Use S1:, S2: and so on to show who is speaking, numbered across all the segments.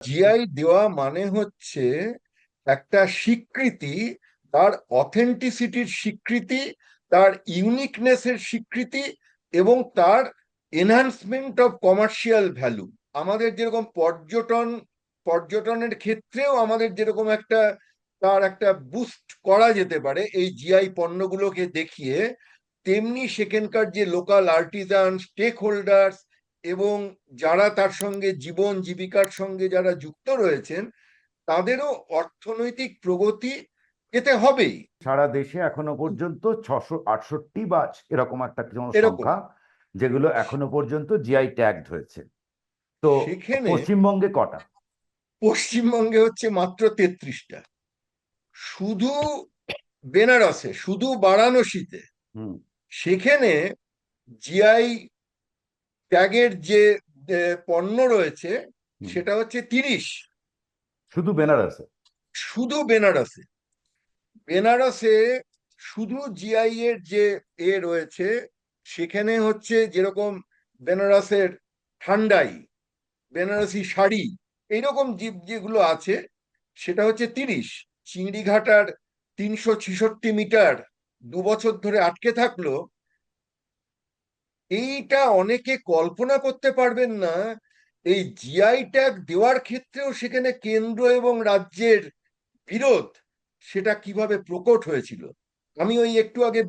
S1: GI দেওয়া মানে হচ্ছে একটা স্বীকৃতি, তার অথেন্টিসিটির স্বীকৃতি, তার ইউনিকনেসের স্বীকৃতি এবং তার এনহান্সমেন্ট অফ কমার্শিয়াল ভ্যালু। আমাদের যেরকম পর্যটনের ক্ষেত্রেও আমাদের যেরকম একটা তার একটা বুস্ট করা যেতে পারে এই জিআই পণ্যগুলোকে দেখিয়ে, তেমনি সেখানকার যে লোকাল আর্টিজান, স্টেক হোল্ডার্স এবং যারা তার সঙ্গে জীবন জীবিকার সঙ্গে যারা যুক্ত রয়েছেন, তাদেরও অর্থনৈতিক প্রগতি পেতে হবেই।
S2: সারা দেশে এখনো পর্যন্ত 668 বা এরকম একটা কোনো
S1: এরকম
S2: সংখ্যা যেগুলো এখনো পর্যন্ত জিআই ট্যাগড হয়েছে। তো
S1: সেখানে
S2: পশ্চিমবঙ্গে কটা?
S1: পশ্চিমবঙ্গে হচ্ছে মাত্র 33টা। শুধু বেনারসে, শুধু বারাণসীতে,
S2: হুম।
S1: সেখানে জিআই ট্যাগের যে পণ্য রয়েছে
S2: হুম।
S1: সেটা হচ্ছে 30।
S2: শুধু বেনারসে?
S1: শুধু বেনারসে। বেনারসে শুধু জিআই এর যে রয়েছে, সেখানে হচ্ছে যেরকম বেনারসের ঠান্ডাই, বেনারসি শাড়ি, এইরকম যেগুলো আছে, সেটা হচ্ছে 30। চিংড়িঘাটার 366 মিটার 2 বছর ধরে আটকে থাকলো। এইটা অনেকে কল্পনা করতে পারবেন না, এই জিআই ট্যাগ দেওয়ার ক্ষেত্রেও সেখানে কেন্দ্র এবং রাজ্যের বিরোধ সেটা কিভাবে প্রকট হয়েছিল। আমি ওই একটু আগে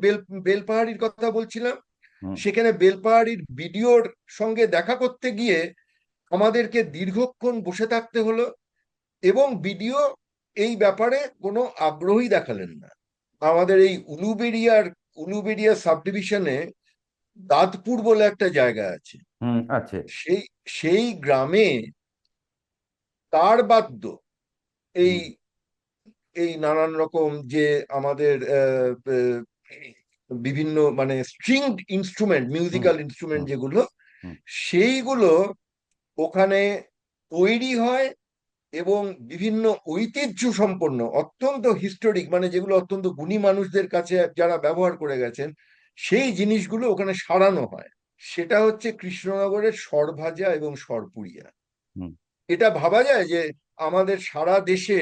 S1: বেলপাহাড়ির কথা বলছিলাম,
S2: হুম।
S1: সেখানে বেলপাহাড়ির বিডিওর সঙ্গে দেখা করতে গিয়ে আমাদেরকে দীর্ঘক্ষণ বসে থাকতে হলো এবং বিডিও এই ব্যাপারে কোনো আগ্রহী দেখালেন না। আমাদের এই উলুবেড়িয়া সাব ডিভিশনে দাঁতপুর বলে একটা জায়গা আছে,
S2: হুম, আছে।
S1: সেই সেই গ্রামে তার বাদ্য, এই
S2: হুম।
S1: এই নানান রকম যে আমাদের বিভিন্ন মানে স্ট্রিংড ইনস্ট্রুমেন্ট,
S2: হুম।
S1: মিউজিক্যাল ইনস্ট্রুমেন্ট
S2: হুম।
S1: যেগুলো,
S2: হুম।
S1: সেইগুলো ওখানে তৈরি হয় এবং বিভিন্ন ঐতিহ্য সম্পন্ন অত্যন্ত হিস্টোরিক, মানে যেগুলো অত্যন্ত গুণী মানুষদের কাছে যারা ব্যবহার করে গেছেন, সেই জিনিসগুলো ওখানে সারানো হয়। সেটা হচ্ছে কৃষ্ণনগরের সরভাজা এবং সরপুরিয়া।
S2: হুম।
S1: এটা ভাবা যায় যে আমাদের সারা দেশে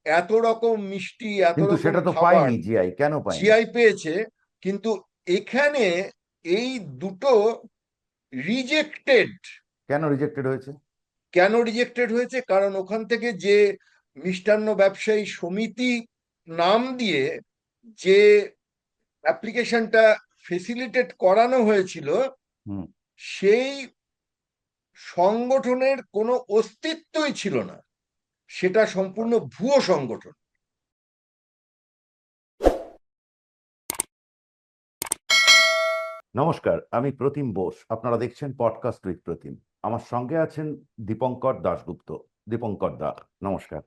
S1: এত রকম মিষ্টি, এত
S2: কিন্তু
S1: রকম
S2: সেটা তো
S1: খাবার
S2: পাইনি জিআই, কেন পাইনি?
S1: জিআই পেয়েছে, কিন্তু এখানে এই দুটো রিজেক্টেড।
S2: কেন রিজেক্টেড হয়েছে?
S1: কেন রিজেক্টেড হয়েছে? কারণ ওখান থেকে যে মিষ্টান্ন ব্যবসায়ী সমিতি নাম দিয়ে যে অ্যাপ্লিকেশনটা ফেসিলিটেট করানো হয়েছিল,
S2: হুম।
S1: সেই সংগঠনের কোনো অস্তিত্বই ছিল না। সেটা সম্পূর্ণ ভুয়ো সংগঠন।
S2: নমস্কার, আমি প্রতিম বোস, আপনারা দেখছেন পডকাস্ট উইথ প্রতিম। আমার সঙ্গে আছেন দীপঙ্কর দাশগুপ্ত। দীপঙ্কর দা, নমস্কার।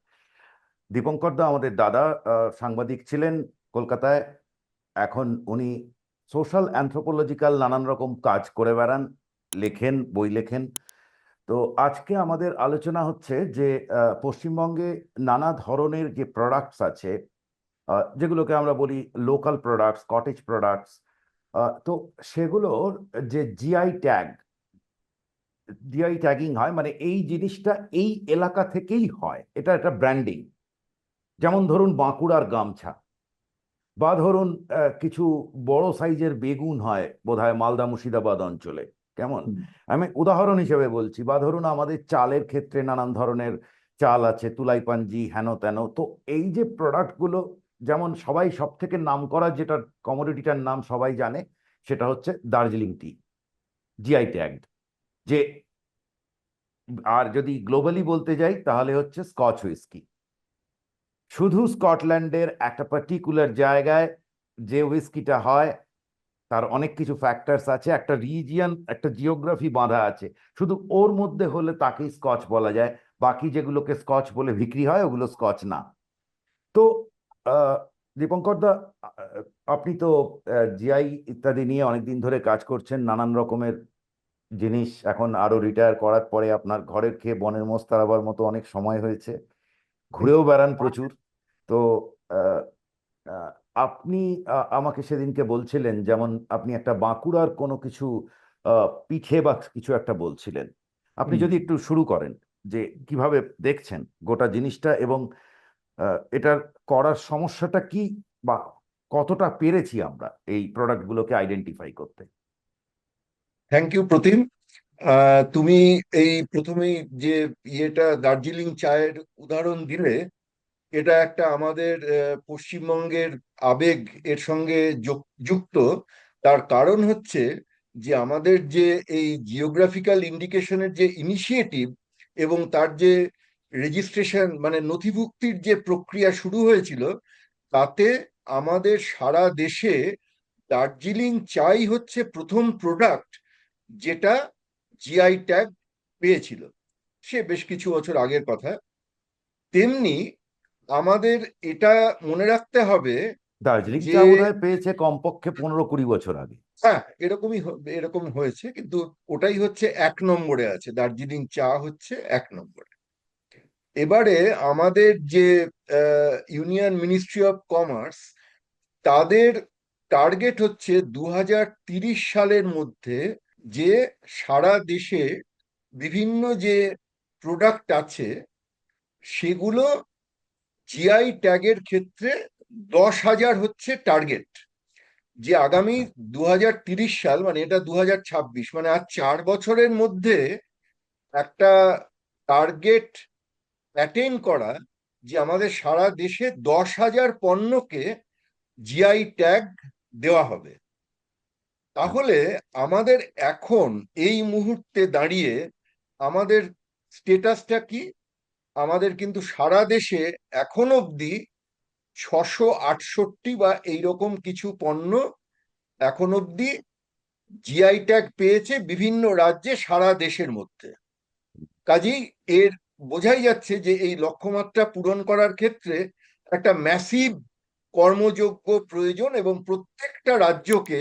S2: দীপঙ্কর দা আমাদের দাদা, সাংবাদিক ছিলেন কলকাতায়। এখন উনি সোশ্যাল অ্যানথ্রোপোলজিক্যাল নানান রকম কাজ করে বেড়ান, লেখেন, বই লেখেন। তো আজকে আমাদের আলোচনা হচ্ছে যে পশ্চিমবঙ্গে নানা ধরনের যে প্রোডাক্টস আছে, যেগুলোকে আমরা বলি লোকাল প্রোডাক্টস, কটেজ প্রোডাক্টস, তো সেগুলোর যে জিআই ট্যাগিং হয়, মানে এই জিনিসটা এই এলাকা থেকেই হয়, এটা একটা ব্র্যান্ডিং। যেমন ধরুন বাঁকুড়ার গামছা, বা ধরুন কিছু বড় সাইজের বেগুন হয় বোধহয় মালদা মুর্শিদাবাদ অঞ্চলে, কেমন? আমি উদাহরণ হিসেবে বলছি। বা ধরুন আমাদের চালের ক্ষেত্রে নানান ধরনের চাল আছে, তুলাই পাঞ্জি, হেন তেন। তো এই যে প্রোডাক্টগুলো, যেমন সবাই সব থেকে নাম করা যেটা কমোডিটিটার নাম সবাই জানে, সেটা হচ্ছে দার্জিলিং টি, জিআই ট্যাগড। যে আর যদি গ্লোবালি বলতে যাই তাহলে হচ্ছে স্কচ হুইস্কি। শুধু স্কটল্যান্ডের একটা পার্টিকুলার জায়গায় যে হুইস্কিটা হয়, তার অনেক কিছু ফ্যাক্টরস আছে, একটা রিজিয়ন, একটা জিওগ্রাফি বাঁধা আছে। শুধু ওর মধ্যে হলে তাকেই স্কচ বলা যায়। বাকি যেগুলোকে স্কচ বলে বিক্রি হয় ওগুলো স্কচ না। তো আহ, দীপঙ্কর দা, আপনি তো জিআই ইত্যাদি নিয়ে অনেকদিন ধরে কাজ করছেন, নানান রকমের জিনিস। এখন আরো রিটায়ার করার পরে আপনার ঘরের খেয়ে বনের মোষ তাড়াবার মতো অনেক সময় হয়েছে, ঘুরেও বেড়ান প্রচুর। তো আহ, আহ, আপনি আমাকে সেদিনকে বলছিলেন, যেমন আপনি একটা বাঁকুড়ার কোনো কিছু পিঠে বা কিছু একটা বলছিলেন। আপনি যদি একটু শুরু করেন। যে কিভাবে দেখছেন গোটা জিনিসটা, এবং এটার করার সমস্যাটা কি, বা কতটা পেরেছি আমরা এই প্রোডাক্টগুলোকে আইডেন্টিফাই করতে?
S1: থ্যাংক ইউ প্রতিম। তুমি এই প্রথমেই যে দার্জিলিং চায়ের উদাহরণ দিলে, এটা একটা আমাদের পশ্চিমবঙ্গের আবেগ এর সঙ্গে যুক্ত। তার কারণ হচ্ছে যে আমাদের যে এই জিওগ্রাফিক্যাল ইন্ডিকেশনের যে ইনিশিয়েটিভ এবং তার যে রেজিস্ট্রেশন মানে নথিভুক্তির যে প্রক্রিয়া শুরু হয়েছিল, তাতে আমাদের সারা দেশে দার্জিলিং চাই হচ্ছে প্রথম প্রোডাক্ট যেটা জিআই ট্যাগ পেয়েছিল। সে বেশ কিছু বছর আগের কথা। তেমনি আমাদের এটা মনে রাখতে হবে
S2: দার্জিলিং
S1: যে
S2: চা বোধহয় পেয়েছে কমপক্ষে 15-20 বছর আগে।
S1: হ্যাঁ, এরকম হয়েছে, কিন্তু ওটাই হচ্ছে 1 নম্বরে আছে, দার্জিলিং চা হচ্ছে 1 নম্বরে। এবারে আমাদের যে ইউনিয়ন মিনিস্ট্রি অফ কমার্স, তাদের টার্গেট হচ্ছে 2030 সালের মধ্যে যে সারা দেশে বিভিন্ন যে প্রোডাক্ট আছে সেগুলো জিআই ট্যাগের ক্ষেত্রে 10,000 হচ্ছে টার্গেট। যে আগামী
S2: আচ্ছা।
S1: 2030 সাল মানে এটা 2026, মানে আর 4 বছরের মধ্যে একটা টার্গেট অ্যাটেন করা, যে আমাদের সারা দেশে 10,000 পণ্যকে জিআই ট্যাগ দেওয়া হবে। তাহলে আমাদের এখন এই মুহূর্তে দাঁড়িয়ে আমাদের স্টেটাসটা কি? আমাদের কিন্তু সারা দেশে এখন অবধি 668 বা এইরকম কিছু পণ্য এখন অবধি জিআই ট্যাগ পেয়েছে বিভিন্ন রাজ্যে সারা দেশের মধ্যে। কাজেই এর বোঝাই যাচ্ছে যে এই লক্ষ্যমাত্রা পূরণ করার ক্ষেত্রে একটা ম্যাসিভ কর্মযোগ্য প্রয়োজন, এবং প্রত্যেকটা রাজ্যকে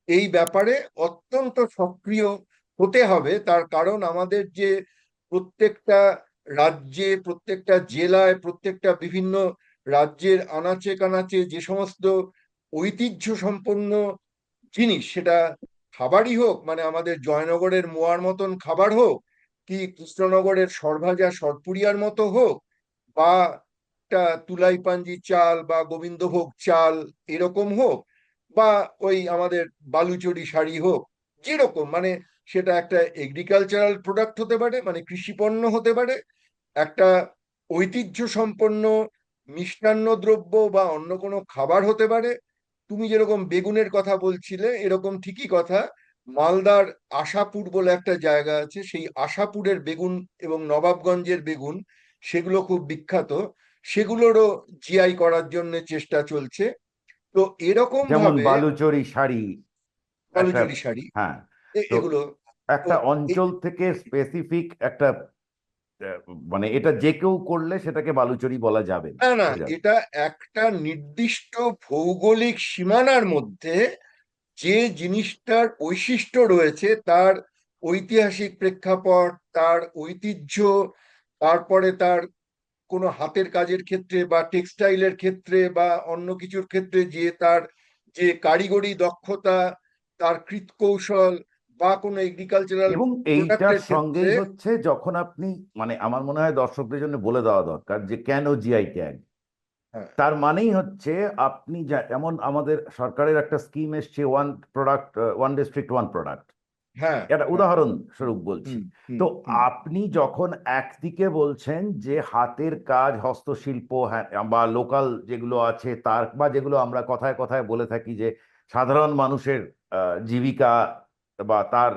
S1: এই ব্যাপারে অত্যন্ত সক্রিয় হতে হবে। তার কারণ আমাদের যে প্রত্যেকটা রাজ্যে, প্রত্যেকটা জেলায়, প্রত্যেকটা বিভিন্ন রাজ্যের আনাচে কানাচে যে সমস্ত ঐতিহ্য সম্পন্ন জিনিস, সেটা খাবারই হোক, মানে আমাদের জয়নগরের মোয়ার মতন খাবার হোক, কি কৃষ্ণনগরের সরভাজা সরপুরিয়ার মতো হোক, বা একটা তুলাইপাঞ্জি চাল বা গোবিন্দভোগ চাল এরকম হোক, বা ওই আমাদের বালুচরি শাড়ি হোক, যেরকম মানে সেটা একটা এগ্রিকালচারাল প্রোডাক্ট হতে পারে, মানে কৃষি পণ্য হতে পারে, একটা ঐতিহ্য সম্পন্ন মিষ্টান্ন দ্রব্য বা অন্য কোনো খাবার হতে পারে। তুমি যেরকম বেগুনের কথা বলছিলে, এরকম ঠিকই কথা, মালদার আশাপুর বলে একটা জায়গা আছে, সেই আশাপুরের বেগুন এবং নবাবগঞ্জের বেগুন, সেগুলো খুব বিখ্যাত। সেগুলোরও জিআই করার জন্য চেষ্টা চলছে। তো এরকম
S2: যেমন
S1: ভাবে
S2: বালুচরী শাড়ি একটা,
S1: বালুচরী শাড়ি,
S2: হ্যাঁ। তো
S1: এগুলো। তো
S2: একটা
S1: এ-
S2: অঞ্চল থেকে স্পেসিফিক একটা আহ, মানে এটা যে কেউ করলে সেটাকে বালুচরী বলা যাবে না,
S1: না না,
S2: বোঝা যাচ্ছে।
S1: এটা একটা নির্দিষ্ট ভৌগোলিক সীমানার মধ্যে যে জিনিসটার বৈশিষ্ট্য রয়েছে, তার ঐতিহাসিক প্রেক্ষাপট, তার ঐতিহ্য, তারপরে তার কোনো হাতের কাজের ক্ষেত্রে বা টেক্সটাইলের ক্ষেত্রে বা অন্য কিছুর ক্ষেত্রে যে তার যে কারিগরি দক্ষতা, তার কৃৎকৌশল, বা কোনো এগ্রিকালচারাল
S2: এবং এইটার
S1: প্রোডাক্টের ক্ষেত্রে।
S2: সঙ্গেই হচ্ছে যখন আপনি, মানে আমার মনে হয় দর্শকদের জন্য বলে দেওয়া দরকার যে কেন জিআই ট্যাগ।
S1: হ্যাঁ,
S2: তার মানেই হচ্ছে আপনি যেমন আমাদের সরকারের একটা স্কিম এসছে, one product one district one product,
S1: হ্যাঁ,
S2: এটা
S1: হ্যাঁ। হুম,
S2: উদাহরণস্বরূপ বলছি।
S1: হুম, হুম,
S2: তো
S1: হুম।
S2: আপনি যখন একদিকে বলছেন যে হাতের কাজ, হস্তশিল্প, হ্যাঁ, বা লোকাল যেগুলো আছে তার, বা যেগুলো আমরা কথায় কথায় বলে থাকি যে সাধারণ মানুষের জীবিকা বা তার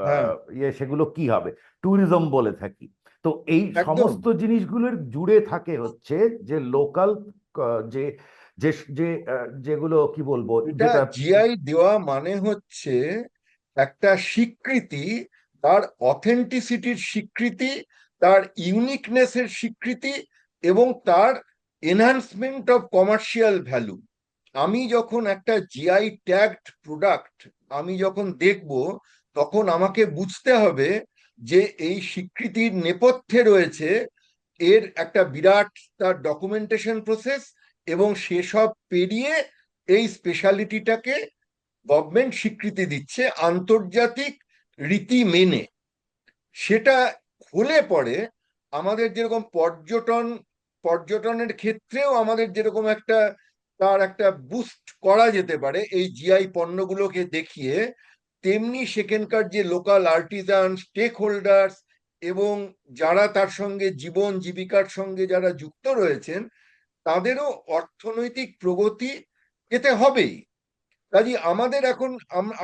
S1: হ্যাঁ,
S2: সেগুলো কি হবে, ট্যুরিজম বলে থাকি। তো এই
S1: একদম।
S2: সমস্ত জিনিসগুলোর জুড়ে থাকে হচ্ছে যে লোকাল, যে যে যে যেগুলো কি বলবো,
S1: এটা
S2: যেটা
S1: জিআই দেওয়া মানে হচ্ছে একটা স্বীকৃতি, তার অথেন্টিসিটির স্বীকৃতি, তার ইউনিকনেসের স্বীকৃতি, এবং তার এনহান্সমেন্ট অফ কমার্শিয়াল ভ্যালু। আমি যখন একটা জিআই ট্যাগড প্রোডাক্ট আমি যখন দেখব, তখন আমাকে বুঝতে হবে যে এই স্বীকৃতির নেপথ্যে রয়েছে এর একটা বিরাট তার ডকুমেন্টেশন প্রসেস, এবং সেসব পেরিয়ে এই স্পেশালিটিটাকে গভর্নমেন্ট স্বীকৃতি দিচ্ছে আন্তর্জাতিক রীতি মেনে। সেটা হলে পরে আমাদের যেরকম পর্যটনের ক্ষেত্রেও আমাদের যেরকম একটা তার একটা বুস্ট করা যেতে পারে এই জিআই পণ্যগুলোকে দেখিয়ে, তেমনি সেখানকার যে লোকাল আর্টিজান, স্টেক হোল্ডার্স এবং যারা তার সঙ্গে জীবন জীবিকার সঙ্গে যারা যুক্ত রয়েছেন, তাদেরও অর্থনৈতিক প্রগতি এতে হবেই। কাজে আমাদের এখন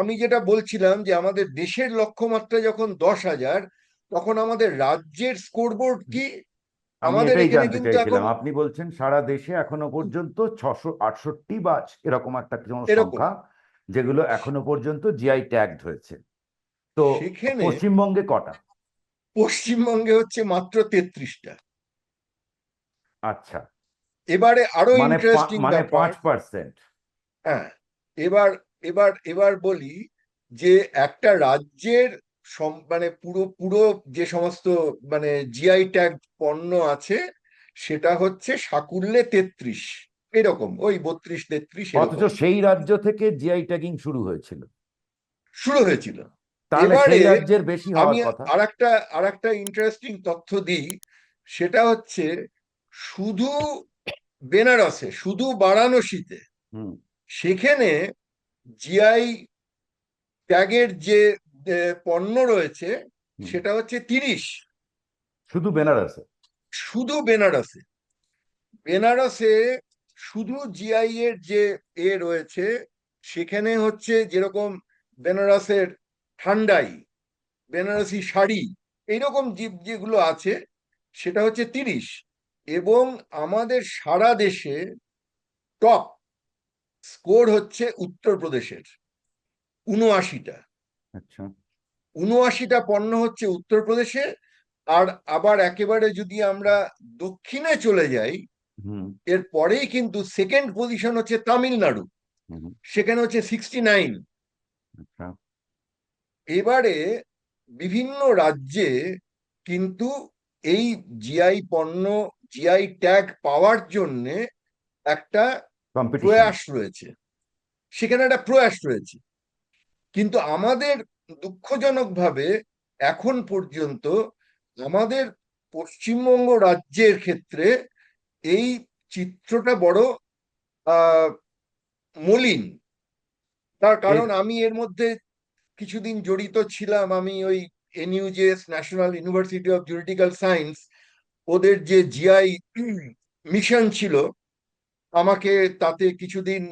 S1: আমি যেটা বলছিলাম যে আমাদের দেশের লক্ষ্যমাত্রা যখন 10,000, তখন আমাদের রাজ্যের স্কোরবোর্ড কি?
S2: আমি
S1: আমাদের
S2: এটাই
S1: এখানে
S2: জানতে
S1: কিন্তু এখন
S2: চাইছিলাম, আপনি বলছেন সারা দেশে এখনো পর্যন্ত 668 বা এরকম একটা কোনো
S1: এরকম,
S2: সংখ্যা যেগুলো এখনো পর্যন্ত জিআই ট্যাগড হয়েছে, তো
S1: সেখানে
S2: পশ্চিমবঙ্গে কটা?
S1: পশ্চিমবঙ্গে হচ্ছে মাত্র 33টা।
S2: আচ্ছা,
S1: এবারে আরো
S2: মানে
S1: ইন্টারেস্টিং
S2: মানে
S1: ব্যাপার।
S2: 5%।
S1: হ্যাঁ, এবার এবার এবার বলি যে একটা রাজ্যের মানে পুরো পুরো যে সমস্ত মানে জিআই ট্যাগ পণ্য আছে, সেটা হচ্ছে সাকুল্যে 33, এরকম ওই 32-33
S2: অথচ
S1: এরকম
S2: সেই রাজ্য থেকে জিআই ট্যাগিং শুরু হয়েছিল,
S1: শুরু হয়েছিল।
S2: তাহলে
S1: এবারে
S2: সেই রাজ্যের বেশি
S1: আমি
S2: হওয়ার কথা।
S1: আর একটা ইন্টারেস্টিং তথ্য দিই। সেটা হচ্ছে শুধু বেনারসে, শুধু বারাণসীতে,
S2: হুম।
S1: সেখানে জিআই ট্যাগের যে পণ্য রয়েছে
S2: হুম।
S1: সেটা হচ্ছে 30।
S2: শুধু বেনারসে?
S1: শুধু বেনারসে। বেনারসে শুধু জিআই এর যে রয়েছে, সেখানে হচ্ছে যেরকম বেনারসের ঠান্ডাই, বেনারসি শাড়ি, এইরকম যেগুলো আছে, সেটা হচ্ছে 30। এবং আমাদের সারা দেশে টপ স্কোর হচ্ছে উত্তরপ্রদেশের 79টা।
S2: আচ্ছা।
S1: 79টা পণ্য হচ্ছে উত্তরপ্রদেশে। আর আবার একেবারে যদি আমরা দক্ষিণে চলে যাই,
S2: হুম।
S1: এর পরেই কিন্তু সেকেন্ড পজিশন হচ্ছে তামিলনাড়ু,
S2: হুম।
S1: সেখানে হচ্ছে 69।
S2: আচ্ছা।
S1: এবারে বিভিন্ন রাজ্যে কিন্তু এই জিআই পণ্য, জিআই ট্যাগ পাওয়ার জন্য একটা
S2: কম্পিটিশন।
S1: প্রয়াস রয়েছে, সেখানে একটা প্রয়াস রয়েছে। কিন্তু আমাদের দুঃখজনকভাবে এখন পর্যন্ত আমাদের পশ্চিমবঙ্গ রাজ্যের ক্ষেত্রে এই চিত্রটা বড় আহ মলিন। তার
S2: এর
S1: কারণ আমি এর মধ্যে কিছুদিন জড়িত ছিলাম। আমি ওই NUJS, National University of Juridical Science, ওদের যে জিআই মিশন ছিল, আমাকে তাতে কিছুদিন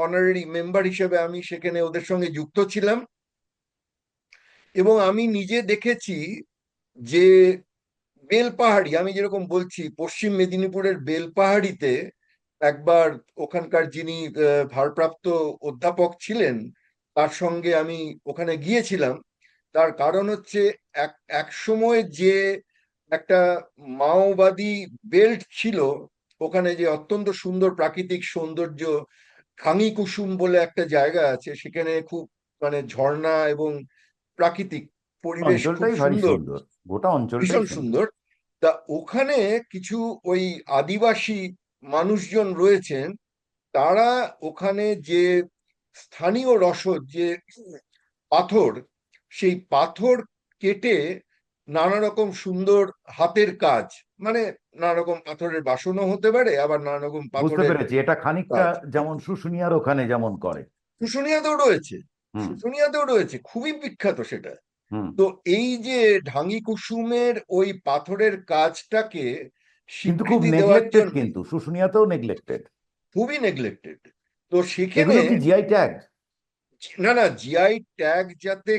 S1: অনারারি মেম্বার হিসেবে আমি সেখানে ওদের সঙ্গে যুক্ত ছিলাম। এবং আমি নিজে দেখেছি যে বেলপাহাড়ি, আমি যেরকম বলছি পশ্চিম মেদিনীপুরের বেলপাহাড়িতে একবার ওখানকার যিনি ভারপ্রাপ্ত অধ্যাপক ছিলেন, তার সঙ্গে আমি ওখানে গিয়েছিলাম। তার কারণ হচ্ছে এক এক সময় যে একটা মাওবাদী বেল্ট ছিল ওখানে, যে অত্যন্ত সুন্দর প্রাকৃতিক সৌন্দর্য, খাঙ্গি কুসুম বলে একটা জায়গা আছে, সেখানে খুব মানে ঝর্ণা এবং প্রাকৃতিক পরিবেশ খুব
S2: অঞ্চলটাই ভারী
S1: সুন্দর,
S2: সুন্দর, গোটা অঞ্চলটাই
S1: ভীষণ
S2: সুন্দর।
S1: সুন্দর। তা ওখানে কিছু ওই আদিবাসী মানুষজন রয়েছেন, তারা ওখানে যে স্থানীয় রসদ, যে পাথর, সেই পাথর কেটে নানা রকম সুন্দর হাতের কাজ, মানে নানা রকম পাথরের বাসনও হতে পারে, আবার নানা রকম
S2: বুঝতে
S1: পাথরের
S2: পেরেছি, এটা খানিকটা
S1: কাজ
S2: যেমন শুশুনিয়ার ওখানে যেমন করে।
S1: শুশুনিয়াতেও রয়েছে।
S2: হুম।
S1: শুশুনিয়াতেও রয়েছে, খুবই বিখ্যাত সেটা।
S2: হুম।
S1: তো এই যে ঢাঙ্গি কুসুমের ওই পাথরের কাজটাকে
S2: কিন্তু খুব
S1: স্বীকৃতি দেওয়ার
S2: নেগলেক্টেড,
S1: জন্য
S2: কিন্তু শুশুনিয়াতেও নেগলেক্টেড।
S1: খুবই নেগলেক্টেড। তো সেখানে
S2: এগুলো কি জিআই ট্যাগ?
S1: না না, জিআই ট্যাগ যাতে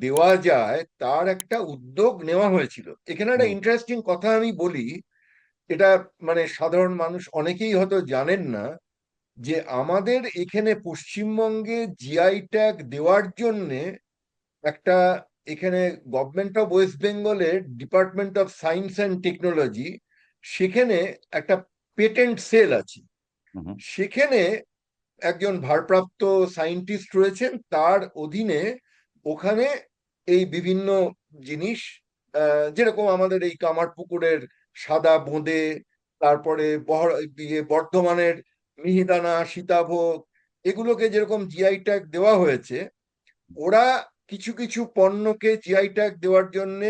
S1: দেওয়া যায় তার একটা উদ্যোগ নেওয়া হয়েছিল। এখানে একটা
S2: হুম।
S1: ইন্টারেস্টিং কথা আমি বলি, এটা মানে সাধারণ মানুষ অনেকেই হয়তো জানেন না, যে আমাদের এখানে পশ্চিমবঙ্গে জিআই ট্যাগ দেওয়ার জন্যে একটা, এখানে গভর্নমেন্ট অফ ওয়েস্ট বেঙ্গলের department of science and technology, সেখানে একটা পেটেন্ট সেল আছে।
S2: হুম।
S1: সেখানে একজন ভারপ্রাপ্ত সায়েন্টিস্ট রয়েছেন, তার অধীনে ওখানে এই বিভিন্ন জিনিস, যেরকম আমাদের এই কামারপুকুরের সাদা বোঁদে, তারপরে বর্ধমানের মিহিদানা, সীতাভোগ, এগুলোকে যেরকম জিআই ট্যাগ দেওয়া হয়েছে, ওরা কিছু কিছু পণ্যকে জিআই ট্যাগ দেওয়ার জন্য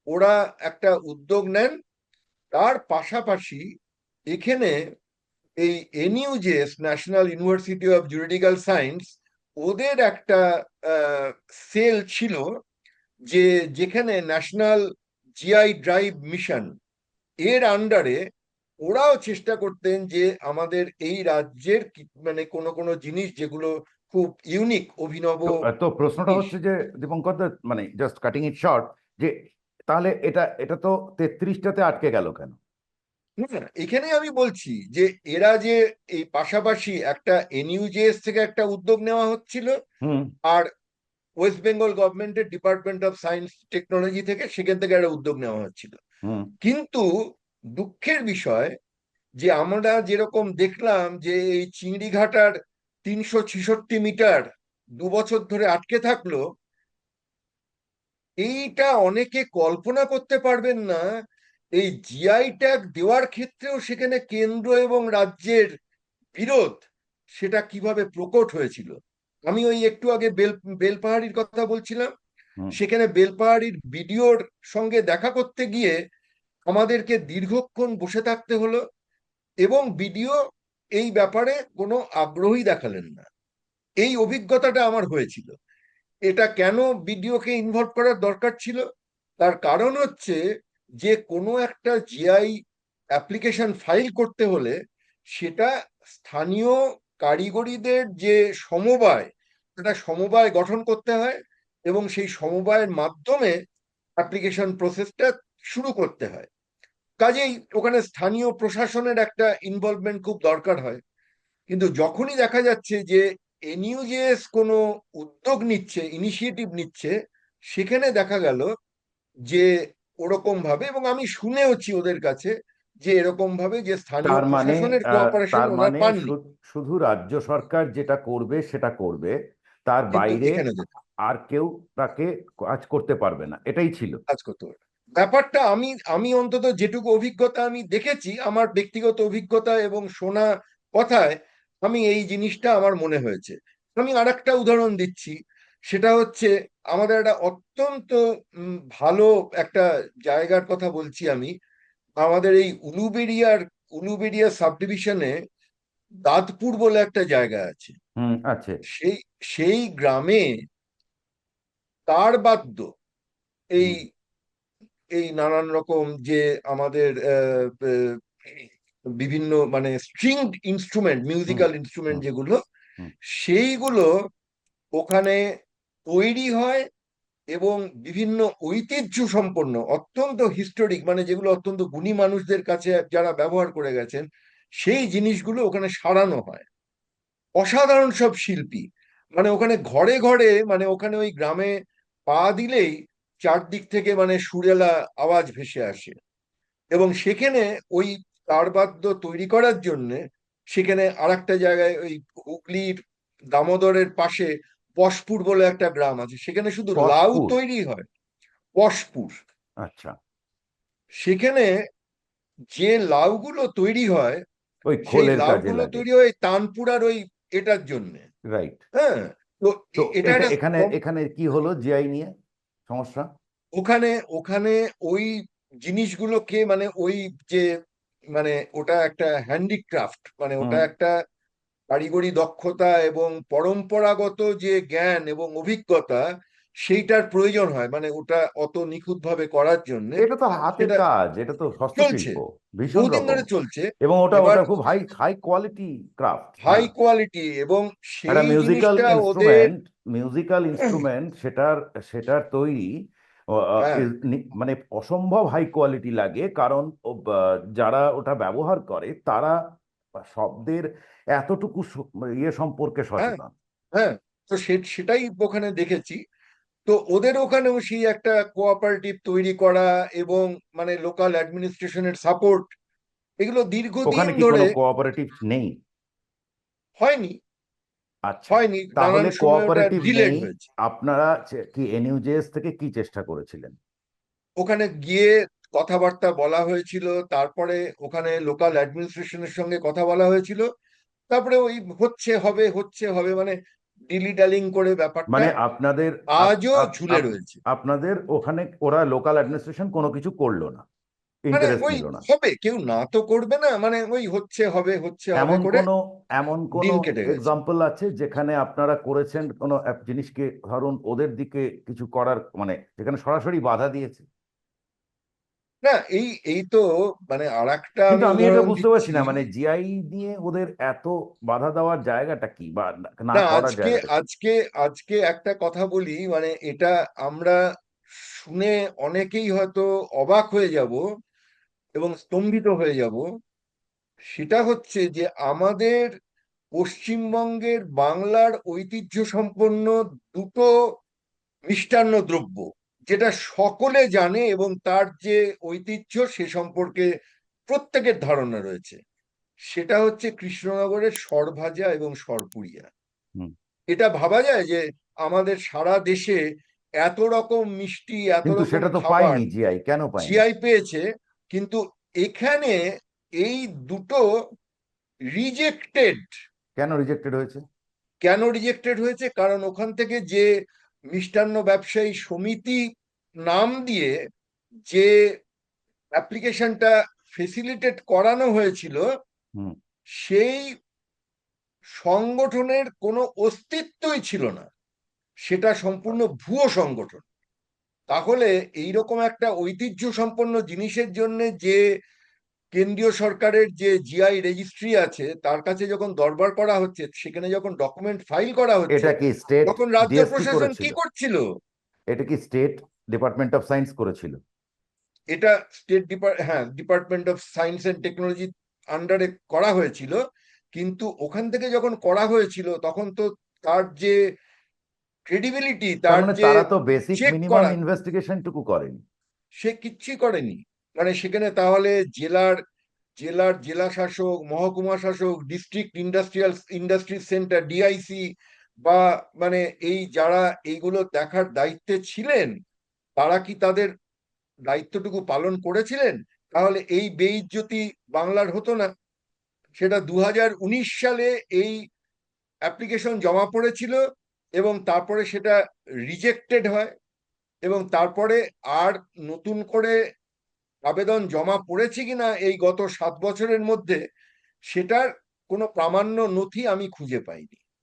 S1: ওরা একটা উদ্যোগ নেন। তার পাশাপাশি এখানে এই NUJS, National University of Juridical Science, ওদের একটা সেল ছিল, যে যেখানে ন্যাশনাল জিআই ড্রাইভ মিশন এর আন্ডারে ওরাও চেষ্টা করতেন যে আমাদের এই রাজ্যের মানে কোনো কোনো জিনিস যেগুলো খুব ইউনিক, অভিনব
S2: তো তো প্রশ্নটা
S1: জিনিস।
S2: হচ্ছে যে দীপঙ্কর দা, মানে জাস্ট কাটিং ইট শর্ট, যে তাহলে এটা এটা তো 33টাতে আটকে গেল কেন?
S1: না, এখানে আমি বলছি যে এরা যে এই পাশাপাশি একটা এনইউজেএস থেকে একটা উদ্যোগ নেওয়া হচ্ছিল,
S2: হুম।
S1: আর ওয়েস্ট বেঙ্গল গভর্নমেন্টের ডিপার্টমেন্ট অফ সায়েন্স টেকনোলজি থেকে সেখান থেকে একটা উদ্যোগ নেওয়া হচ্ছিল।
S2: হুম।
S1: কিন্তু দুঃখের বিষয় যে আমরা যেরকম দেখলাম যে এই চিংড়িঘাটার 366 মিটার 2 বছর ধরে আটকে থাকলো, এইটা অনেকে কল্পনা করতে পারবেন না। এই জিআই ট্যাগ দেওয়ার ক্ষেত্রেও সেখানে কেন্দ্র এবং রাজ্যের বিরোধ, সেটা কিভাবে প্রকট হয়েছিল। আমি ওই একটু আগে বেলপাহাড়ির কথা বলছিলাম,
S2: হুম।
S1: সেখানে বেলপাহাড়ির বিডিওর সঙ্গে দেখা করতে গিয়ে আমাদেরকে দীর্ঘক্ষণ বসে থাকতে হলো, এবং বিডিও এই ব্যাপারে কোনো আগ্রহী দেখালেন না। এই অভিজ্ঞতাটা আমার হয়েছিল। এটা কেন বিডিওকে ইনভলভ করার দরকার ছিল? তার কারণ হচ্ছে যে কোনো একটা জিআই অ্যাপ্লিকেশন ফাইল করতে হলে সেটা স্থানীয় কারিগরিদের যে সমবায়, সেটা সমবায় গঠন করতে হয়, এবং সেই সমবায়ের মাধ্যমে অ্যাপ্লিকেশন প্রসেসটা শুরু করতে হয়। কাজেই ওখানে স্থানীয় প্রশাসনের একটা ইনভলভমেন্ট খুব দরকার হয়। কিন্তু যখনই দেখা যাচ্ছে যে এনইউজেএস কোনো উদ্যোগ নিচ্ছে, ইনিশিয়েটিভ নিচ্ছে, সেখানে দেখা গেল যে ওরকম ভাবে, এবং আমি শুনেওছি ওদের কাছে যে এরকম ভাবে যে স্থানীয়
S2: তার মানে
S1: প্রশাসনের কোঅপারেশন
S2: তার
S1: ওনারা
S2: মানে
S1: পাননি।
S2: শুধু রাজ্য সরকার যেটা করবে সেটা করবে, তার
S1: কিন্তু
S2: বাইরে
S1: এখানে যেটা
S2: আর কেউ তাকে কাজ করতে পারবে না, এটাই ছিল।
S1: কাজ করতে পারে, ব্যাপারটা আমি আমি অন্তত যেটুকু অভিজ্ঞতা আমি দেখেছি, আমার ব্যক্তিগত অভিজ্ঞতা এবং শোনা কথায়, আমি এই জিনিসটা আমার মনে হয়েছে। আমি আর একটা উদাহরণ দিচ্ছি। সেটা হচ্ছে আমাদের একটা অত্যন্ত ভালো একটা জায়গার কথা বলছি আমি। আমাদের এই উলুবেড়িয়া সাব ডিভিশনে দাঁতপুর বলে একটা জায়গা আছে।
S2: হুম, আছে।
S1: সেই সেই গ্রামে তার বাদ্য, এই
S2: হুম।
S1: এই নানান রকম যে আমাদের বিভিন্ন মানে স্ট্রিংড ইনস্ট্রুমেন্ট,
S2: হুম।
S1: মিউজিক্যাল ইনস্ট্রুমেন্ট
S2: হুম।
S1: যেগুলো,
S2: হুম।
S1: সেইগুলো ওখানে তৈরি হয়, এবং বিভিন্ন ঐতিহ্য সম্পন্ন অত্যন্ত হিস্টোরিক, মানে যেগুলো অত্যন্ত গুণী মানুষদের কাছে যারা ব্যবহার করে গেছেন, সেই জিনিসগুলো ওখানে সারানো হয়। অসাধারণ সব শিল্পী, মানে ওখানে ঘরে ঘরে, মানে ওখানে ওই গ্রামে পা দিলেই চারদিক থেকে মানে সুরেলা আওয়াজ ভেসে আসে। এবং সেখানে ওই তারবাদ্য তৈরি করার জন্য সেখানে আর একটা জায়গায়, ওই হুগলির দামোদরের পাশে পশপুর বলে একটা গ্রাম আছে, সেখানে শুধু লাউ
S2: পশপুর?
S1: তৈরি হয়। পশপুর,
S2: আচ্ছা।
S1: সেখানে যে লাউগুলো তৈরি হয়,
S2: ওই
S1: সেই
S2: খোলের কাজে
S1: লাউগুলো
S2: লাগে।
S1: তৈরি হয় তানপুরার ওই এটার জন্য।
S2: রাইট।
S1: হ্যাঁ, তো
S2: তো
S1: এটা
S2: এটা
S1: একটা
S2: এখানে এখানে কি হলো জিআই নিয়ে সমস্যা?
S1: ওখানে ওখানে ওই জিনিসগুলোকে মানে ওই যে মানে ওটা একটা হ্যান্ডিক্রাফট, মানে ওটা
S2: হুম।
S1: একটা কারিগরি দক্ষতা এবং পরম্পরাগত যে জ্ঞান এবং অভিজ্ঞতা, সেইটার প্রয়োজন হয়, মানে ওটা অত নিখুঁতভাবে করার জন্য।
S2: এটা তো হাতের
S1: সেটা
S2: কাজ, এটা তো
S1: চলছে,
S2: হস্তশিল্প, ভীষণ
S1: বহুদিন
S2: রকম।
S1: ধরে চলছে।
S2: এবং ওটা
S1: এবার
S2: ওটা খুব high high quality craft.
S1: High
S2: হ্যাঁ।
S1: কোয়ালিটি, এবং
S2: একটা
S1: সেই জিনিসটা ওদের।
S2: মিউজিক্যাল ইনস্ট্রুমেন্ট, সেটার সেটার তৈরি
S1: হ্যাঁ,
S2: মানে অসম্ভব হাই কোয়ালিটি লাগে, কারণ যারা ওটা ব্যবহার করে তারা শব্দের এতটুকু ইয়ে সম্পর্কে
S1: হ্যাঁ,
S2: সচেতন।
S1: হ্যাঁ। তো সেটাই ওখানে দেখেছি। তো ওদের ওখানেও সেই একটা কোঅপারেটিভ তৈরি করা, এবং মানে লোকাল অ্যাডমিনিস্ট্রেশনের সাপোর্ট, এগুলো দীর্ঘদিন
S2: ওখানে কি
S1: ধরে
S2: কোনো কোঅপারেটিভ নেই?
S1: হয়নি।
S2: আচ্ছা।
S1: হয়নি,
S2: তাহলে
S1: নানান সময় ওটা
S2: কোঅপারেটিভ
S1: ডিলেড
S2: নেই,
S1: হয়েছে।
S2: আপনারা কি এনইউজেএস থেকে কি চেষ্টা করেছিলেন?
S1: ওখানে গিয়ে কথাবার্তা বলা হয়েছিল, তারপরে ওখানে লোকাল অ্যাডমিনিস্ট্রেশনের সঙ্গে কথা বলা হয়েছিল, তারপরে ওই হচ্ছে হবে, হচ্ছে হবে, মানে ডিলি ডালিং করে ব্যাপারটা
S2: মানে আপনাদের
S1: আজও ঝুলে রয়েছে।
S2: আপনাদের ওখানে ওরা লোকাল অ্যাডমিনিস্ট্রেশন কোনো কিছু করলো না,
S1: মানে
S2: ইন্টারেস্ট
S1: ওই
S2: নিল না?
S1: হবে, কেউ না তো করবে না, মানে ওই হচ্ছে হবে হচ্ছে হবে
S2: এমন
S1: করে
S2: কোনো এমন কোনো
S1: দিন কেটে গেছে।
S2: এক্সাম্পল আছে যেখানে আপনারা করেছেন কোনো জিনিসকে, ধরুন ওদের দিকে কিছু করার, মানে যেখানে সরাসরি বাধা দিয়েছে?
S1: না, এই এই তো মানে আর একটা
S2: কিন্তু
S1: আমি
S2: আমি এটা
S1: উদাহরণ
S2: বুঝতে পারছি
S1: দিচ্ছি।
S2: না, মানে জিআই নিয়ে ওদের এত বাধা দেওয়ার জায়গাটা কি, বা না
S1: না,
S2: করার
S1: আজকে
S2: জায়গাটা কি?
S1: আজকে আজকে একটা কথা বলি, মানে এটা আমরা শুনে অনেকেই হয়তো অবাক হয়ে যাব এবং স্তম্ভিত হয়ে যাব। সেটা হচ্ছে যে আমাদের পশ্চিমবঙ্গের বাংলার ঐতিহ্য সম্পন্ন দুটো মিষ্টান্ন দ্রব্য, যেটা সকলে জানে এবং তার যে ঐতিহ্য সে সম্পর্কে প্রত্যেকের ধারণা রয়েছে, সেটা হচ্ছে কৃষ্ণনগরের সরভাজা এবং সরপুরিয়া।
S2: হুম।
S1: এটা ভাবা যায় যে আমাদের সারা দেশে এত রকম মিষ্টি, এত
S2: কিন্তু
S1: রকম
S2: সেটা তো
S1: খাবার
S2: পাইনি জিআই, কেন পাইনি?
S1: জিআই পেয়েছে, কিন্তু এখানে এই দুটো রিজেক্টেড।
S2: কেন রিজেক্টেড হয়েছে?
S1: কেন রিজেক্টেড হয়েছে? কারণ ওখান থেকে যে মিষ্টান্ন ব্যবসায়ী সমিতি নাম দিয়ে যে অ্যাপ্লিকেশনটা ফেসিলিটেট করানো হয়েছিল,
S2: হুম।
S1: সেই সংগঠনের কোনো অস্তিত্বই ছিল না, সেটা সম্পূর্ণ ভুয়ো সংগঠন। তাহলে এইরকম একটা ঐতিহ্য সম্পন্ন জিনিসের জন্য যে কেন্দ্রীয় সরকারের যে জিআই রেজিস্ট্রি আছে তার কাছে যখন দরবার করা হচ্ছে, সেখানে যখন ডকুমেন্ট ফাইল করা হচ্ছে,
S2: এটা কি স্টেট
S1: তখন রাজ্য
S2: ডিএসসি
S1: প্রশাসন কি
S2: করেছিল?
S1: করছিল?
S2: এটা কি স্টেট ডিপার্টমেন্ট অফ সায়েন্স করেছিল?
S1: এটা department of science and technology আন্ডারে করা হয়েছিল, কিন্তু ওখান থেকে যখন করা হয়েছিল তখন তো তার যে ক্রেডিবিলিটি,
S2: তার
S1: তার
S2: মানে
S1: যে
S2: তারা তো বেসিক
S1: চেক
S2: মিনিমাম
S1: করা,
S2: ইনভেস্টিগেশনটুকু করেনি।
S1: সে কিচ্ছুই করেনি। মানে সেখানে তাহলে জেলা শাসক, মহকুমা শাসক, ডিস্ট্রিক্ট ইন্ডাস্ট্রি সেন্টার ডিআইসি, বা মানে এই যারা এইগুলো দেখার দায়িত্বে ছিলেন, তারা কি তাদের দায়িত্বটুকু পালন করেছিলেন? তাহলে এই বেইজ্জতি বাংলার হতো না। সেটা 2019 সালে এই অ্যাপ্লিকেশন জমা পড়েছিল এবং তারপরে সেটা রিজেক্টেড হয়, এবং তারপরে আর নতুন করে আবেদন জমা পড়েছে কিনা এই গত 7 বছরের মধ্যে, সেটার কোনো প্রামাণ্য নথি আমি খুঁজে পাইনি।